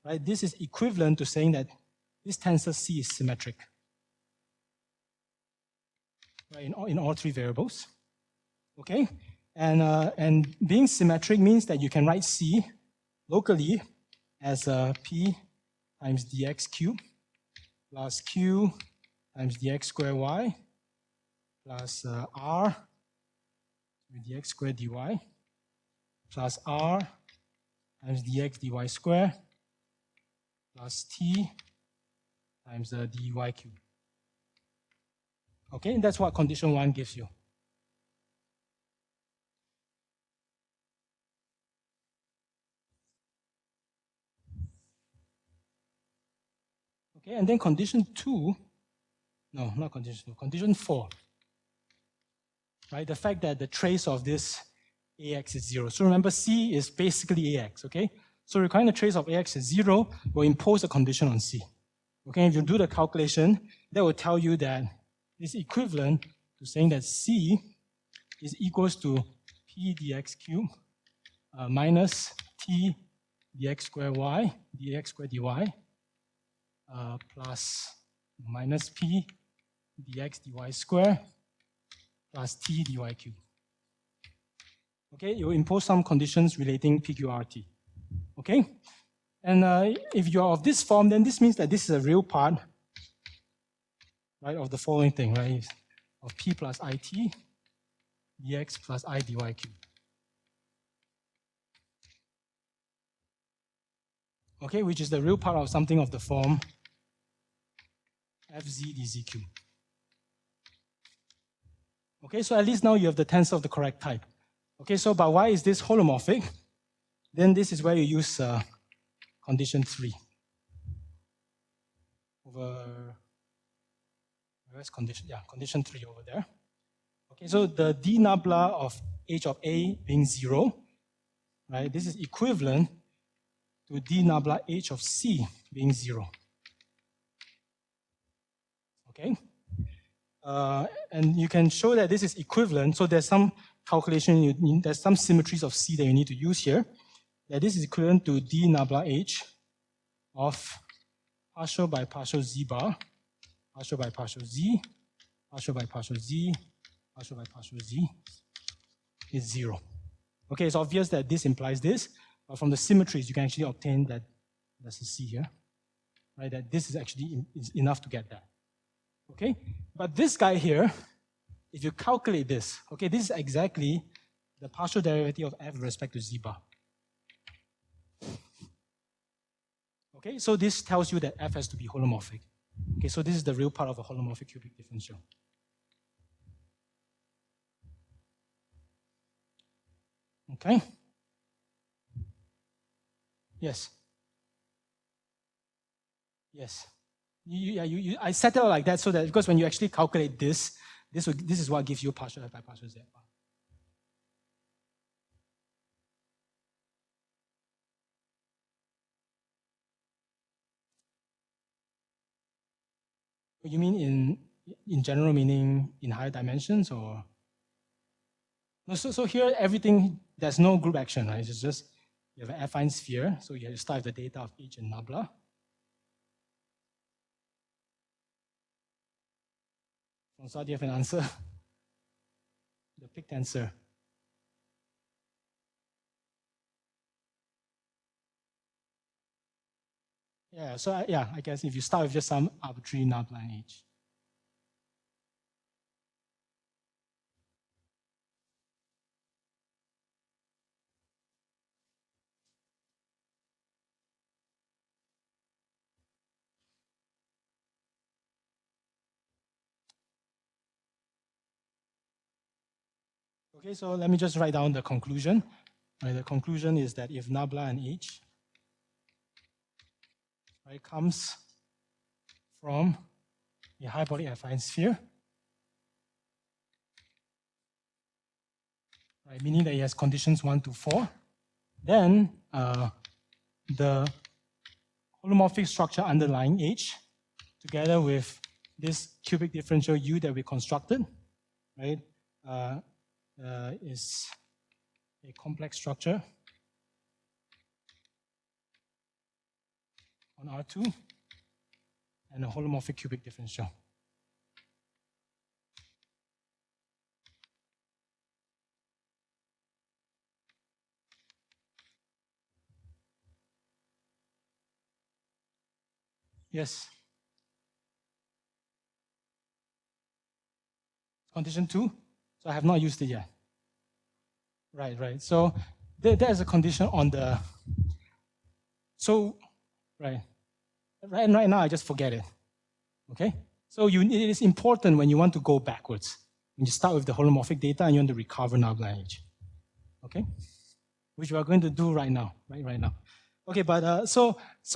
right, this is equivalent to saying that this tensor C is symmetric, right, in all three variables. Okay? And being symmetric means that you can write C locally as P times dx cubed plus Q times dx squared y plus R dx squared dy plus R times dx dy squared plus T times dy cubed. Okay, that's what condition 1 gives you. Okay, and then condition 2, no, not condition 2, condition 4, right? The fact that the trace of this AX is 0. So remember, C is basically AX, okay? So requiring the trace of AX is 0 will impose a condition on C. Okay, if you do the calculation, that will tell you that it's equivalent to saying that C is equals to P dx cubed minus T dx squared y dx squared dy plus minus P dx dy squared plus T dy cubed. Okay, you impose some conditions relating PQRT. Okay, and if you are of this form, then this means that this is a real part, right, of the following thing, right, of P plus IT dx plus I dy cubed. Okay, which is the real part of something of the form Fz dz cubed. Okay, so at least now you have the tensor of the correct type. Okay, so but why is this holomorphic? Then this is where you use condition 3. Where's condition? Yeah, condition 3 over there. Okay, so the d nabla of h of A being 0, right? This is equivalent to d nabla h of C being 0. Okay? And you can show that this is equivalent, so there's some calculation, there's some symmetries of C that you need to use here, that this is equivalent to d nabla h of partial by partial z bar, partial by partial z, partial by partial z, partial by partial z is 0. Okay, it's obvious that this implies this, but from the symmetries, you can actually obtain that, that's a C here, right, that this is actually enough to get that. Okay, but this guy here, if you calculate this, okay, this is exactly the partial derivative of f with respect to z bar. Okay, so this tells you that f has to be holomorphic. Okay, so this is the real part of a holomorphic cubic differential. Okay? Yes. Yes. I set it out like that so that because when you actually calculate this is what gives you partial f by partial z bar. You mean in general, meaning in higher dimensions, or? No, so here everything, there's no group action, right? It's just you have an affine sphere, so you have to start with the data of H and nabla. Francois, do you have an answer? The pig tensor. Yeah, so I guess if you start with just some arbitrary nabla in H. Okay, so let me just write down the conclusion. right, the conclusion is that if nabla and H, right, comes from a hyperbolic affine sphere, right, meaning that it has conditions 1 to 4, then the holomorphic structure underlying H, together with this cubic differential U that we constructed, right, is a complex structure on R2 and a holomorphic cubic differential. Yes. Condition 2. So I have not used it yet. Right. So there is a condition on the. So right now I just forget it. Okay. So it is important when you want to go backwards. When you start with the holomorphic data and you want to recover nabla H. Okay. Which we are going to do right now. Right now. Okay. But so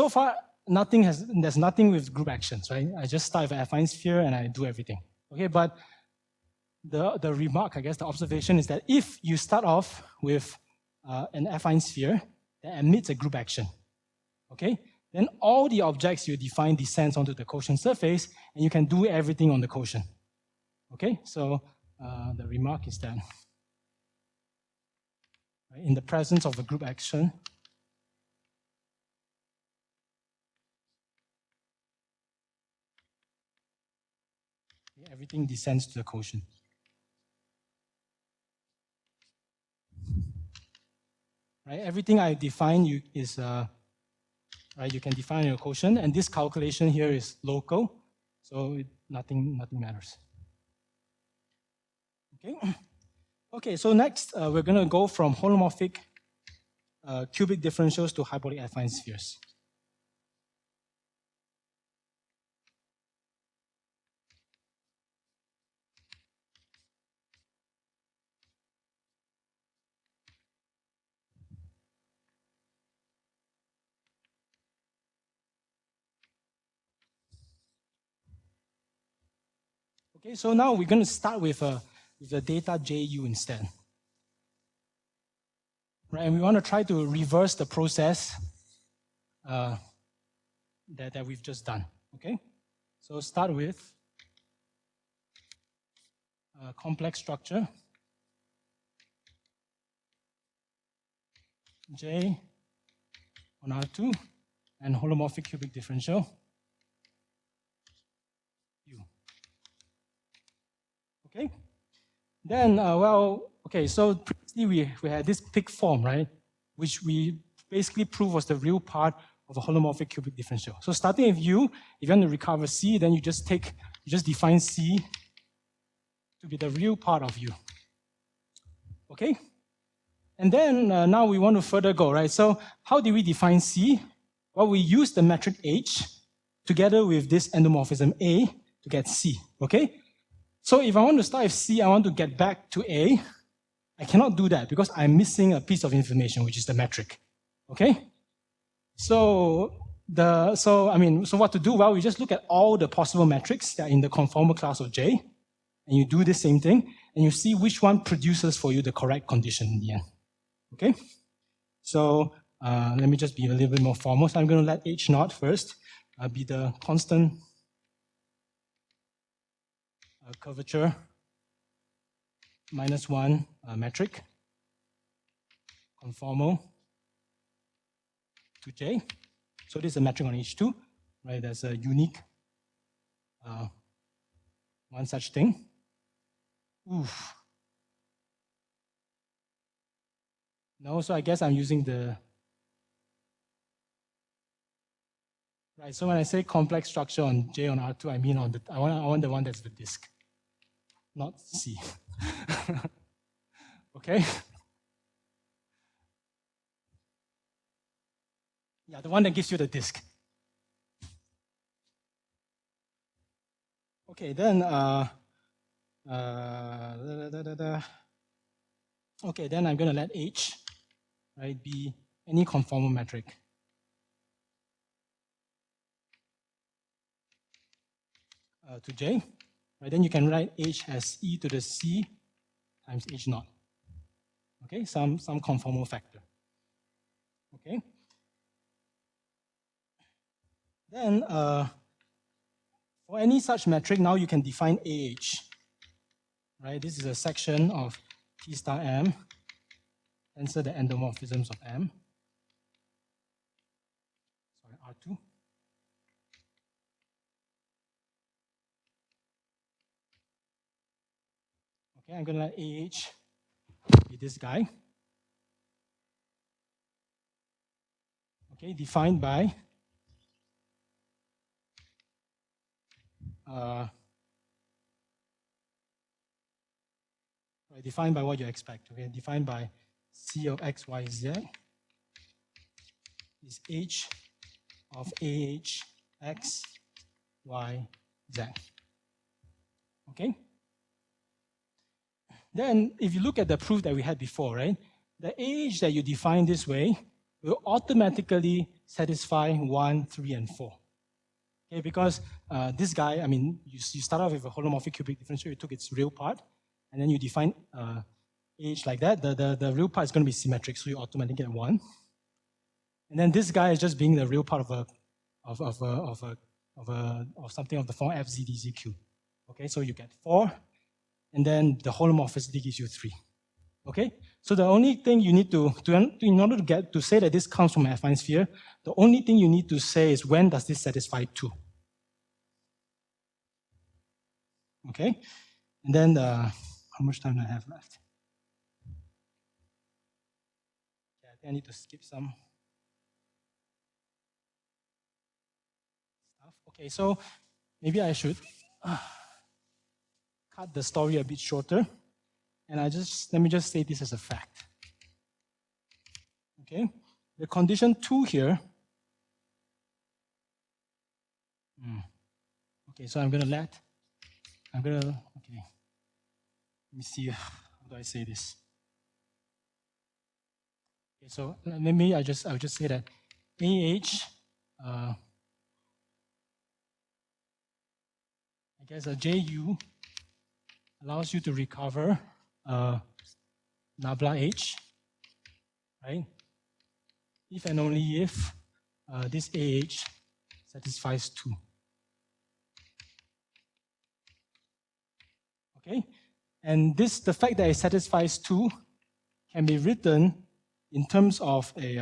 far there's nothing with group actions. Right. I just start with an affine sphere and I do everything. Okay. But the remark, I guess, the observation is that if you start off with an affine sphere that emits a group action, okay, then all the objects you define descends onto the quotient surface, and you can do everything on the quotient. Okay, so the remark is that right, in the presence of a group action, everything descends to the quotient. Right, everything I define is right, you can define your quotient, and this calculation here is local, so nothing matters. Okay. So next we're going to go from holomorphic cubic differentials to hyperbolic affine spheres. Okay, so now we're going to start with the data JU instead. Right, and we want to try to reverse the process that we've just done. Okay, so start with a complex structure J on R2 and holomorphic cubic differential U. Okay, then so previously we had this pig form, right, which we basically proved was the real part of a holomorphic cubic differential. So starting with U, if you want to recover C, then you just define C to be the real part of U. Okay, and then now we want to further go, right? So how do we define C? Well, we use the metric H together with this endomorphism A to get C. Okay. So if I want to start with C, I want to get back to A. I cannot do that because I'm missing a piece of information, which is the metric. Okay? So what to do? Well, we just look at all the possible metrics that are in the conformal class of J, and you do the same thing, and you see which one produces for you the correct condition in the end. Okay? So let me just be a little bit more formal. So I'm going to let H naught first be the constant curvature -1 metric conformal to J. So this is a metric on H2, right? There's a unique one such thing. Oof. No, so I guess I'm using the right. So when I say complex structure on J on R2, I mean I want the one that's the disk, not C. Okay. Yeah, the one that gives you the disk. Okay, then okay, then I'm going to let H right, be any conformal metric. To J, right? Then you can write H as e to the C times H naught. Okay, some conformal factor. Okay. Then for any such metric, now you can define AH. Right? This is a section of T star M. Answer the endomorphisms of M. Sorry, R2. Okay, I'm going to let AH be this guy. Okay, defined by defined by what you expect. Okay, defined by C of X, Y, Z is H of AH, X, Y, Z. Okay? Then, if you look at the proof that we had before, right, the AH that you define this way will automatically satisfy 1, 3, and 4. Okay, because this guy, I mean, you start off with a holomorphic cubic differential, you took its real part, and then you define AH like that. The real part is going to be symmetric, so you automatically get 1. And then this guy is just being the real part of something of the form FZDZQ. Okay, so you get 4. And then the holomorphicity gives you 3. Okay? So the only thing you need to in order to get to say that this comes from an affine sphere, the only thing you need to say is when does this satisfy 2? Okay? And then how much time do I have left? Yeah, I think I need to skip some stuff. Okay, so maybe I should cut the story a bit shorter, and let me just say this as a fact. Okay, the condition 2 here. Okay, so okay, let me see, how do I say this? Okay, so maybe I'll just say that AH, I guess a JU allows you to recover nabla H, right? If and only if this AH satisfies 2. Okay? And the fact that it satisfies 2 can be written in terms of a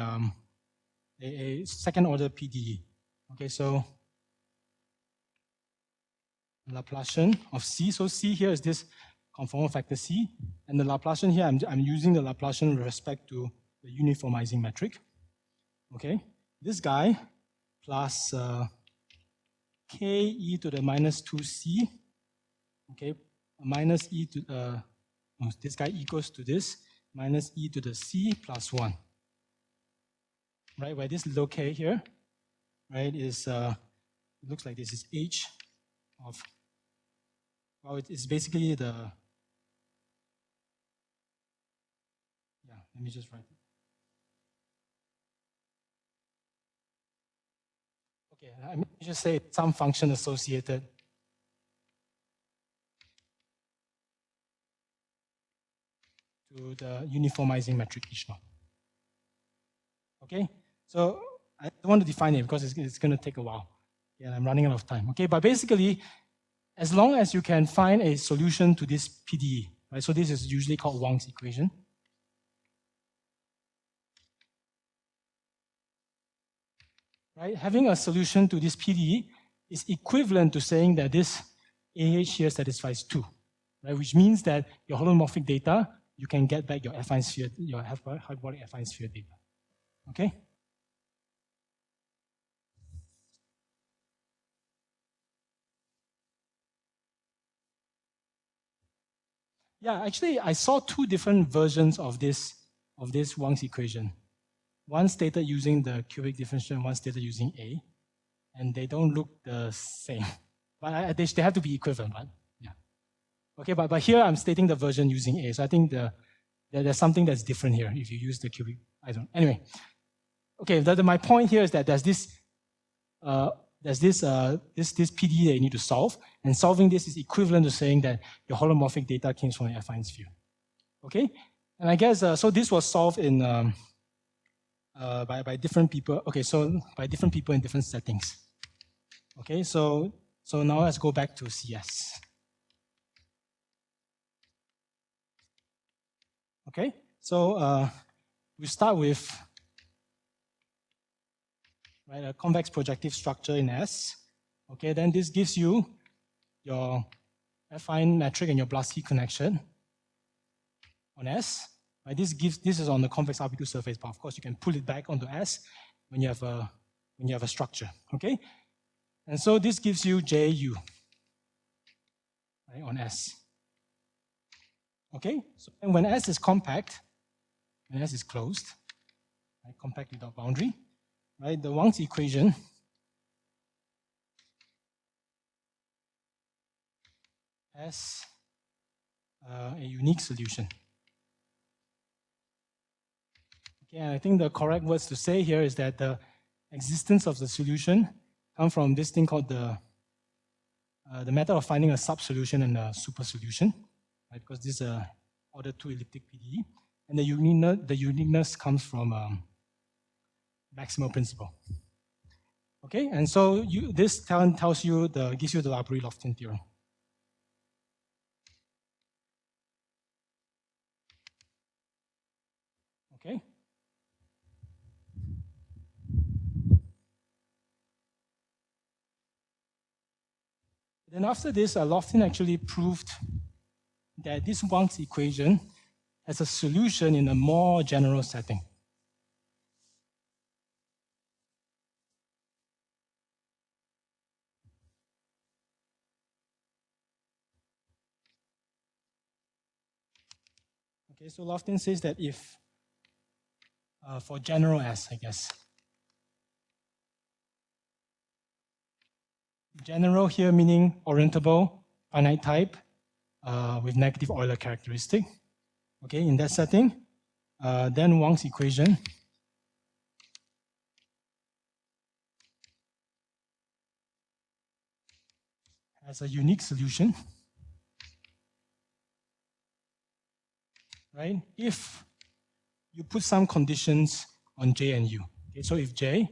second order PDE. Okay, so Laplacian of C. So C here is this conformal factor C, and the Laplacian here, I'm using the Laplacian with respect to the uniformizing metric. Okay, this guy plus k e to the minus 2c, okay, minus e to this guy equals to this minus e to the c plus 1. Right, where this little k here, right, is it looks like this is h of, well, it's basically the, yeah, let me just write it. Okay, let me just say some function associated to the uniformizing metric H naught. Okay, so I don't want to define it because it's going to take a while. Yeah, I'm running out of time. Okay, but basically, as long as you can find a solution to this PDE, right? So this is usually called Wang's equation. Right? Having a solution to this PDE is equivalent to saying that this AH here satisfies 2, right? Which means that your holomorphic data, you can get back your affine sphere, your hyperbolic affine sphere data. Okay? Yeah, actually, I saw 2 different versions of this Wang's equation. One stated using the cubic differential, and one stated using A, and they don't look the same. But they have to be equivalent, right? Yeah. Okay, but here I'm stating the version using A, so I think the there's something that's different here if you use the cubic. I don't. Anyway, okay. My point here is that there's this PDE that you need to solve, and solving this is equivalent to saying that your holomorphic data came from an affine sphere. Okay, and I guess so. This was solved in by different people. Okay, so by different people in different settings. Okay, so now let's go back to CS. Okay, so we start with a convex projective structure in S. Okay, then this gives you your affine metric and your Blasky connection on S. Right, this is on the convex RP2 surface, but of course you can pull it back onto S when you have a structure. Okay, and so this gives you JU right, on S. Okay, so and when S is compact, when S is closed, right, compact without boundary, right, the Wang's equation has a unique solution. Okay, and I think the correct words to say here is that the existence of the solution comes from this thing called the method of finding a sub-solution and a super solution, right? Because this is a order 2 elliptic PDE, and the uniqueness comes from maximal principle. Okay, and so this gives you the Labourie-Loftin theorem. Okay. Then after this, Loftin actually proved that this Wang's equation has a solution in a more general setting. Okay, so Loftin says that if, for general S, I guess, general here meaning orientable, finite type, with negative Euler characteristic. Okay, in that setting, then Wang's equation has a unique solution, right? If you put some conditions on J and U. Okay, so if J,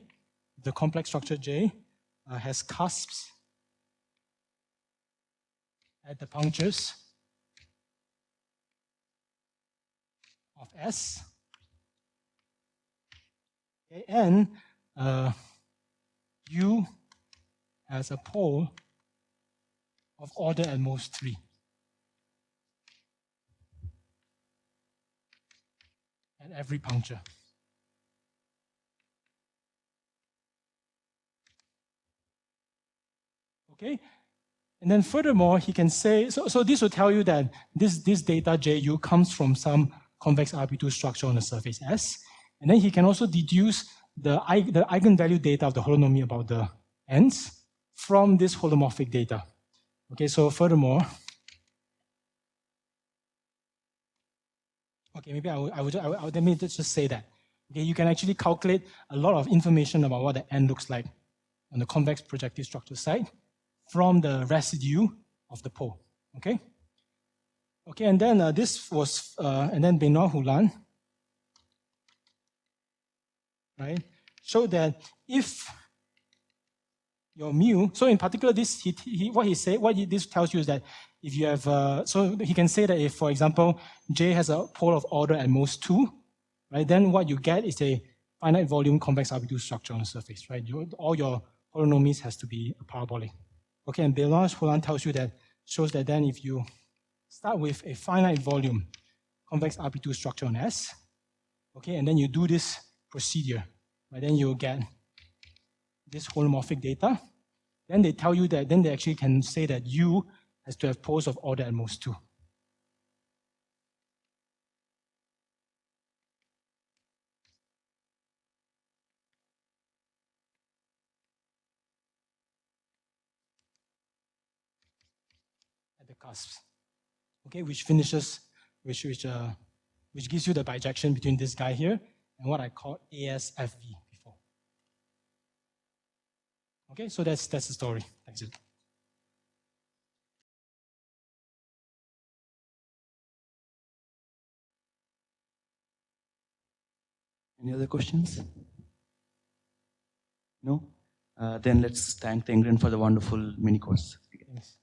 the complex structure J, has cusps at the punctures of S, okay, and U has a pole of order at most 3. At every puncture. Okay, and then furthermore, he can say, so this will tell you that this data JU comes from some convex RP2 structure on the surface S, and then he can also deduce the eigenvalue data of the holonomy about the ends from this holomorphic data. Okay, so furthermore, okay, maybe let me just say that. Okay, you can actually calculate a lot of information about what the end looks like on the convex projective structure side from the residue of the pole. Okay. Okay, and then this was and then Benoist-Hulen, right, showed that if your mu, so in particular, this this tells you is that if you have, so he can say that if, for example, J has a pole of order at most 2, right, then what you get is a finite volume convex RP2 structure on the surface, right? All your holonomies has to be parabolic. Okay, and Benoist-Hulen tells you that, shows that then if you start with a finite volume convex RP2 structure on S, okay, and then you do this procedure, right, then you'll get this holomorphic data. Then they tell you that, then they actually can say that U has to have poles of order at most 2. At the cusps. Okay, which finishes, which which gives you the bijection between this guy here and what I called ASFV before. Okay, so that's the story. That's it. Any other questions? No? Then let's thank Tengren for the wonderful mini course. Thanks.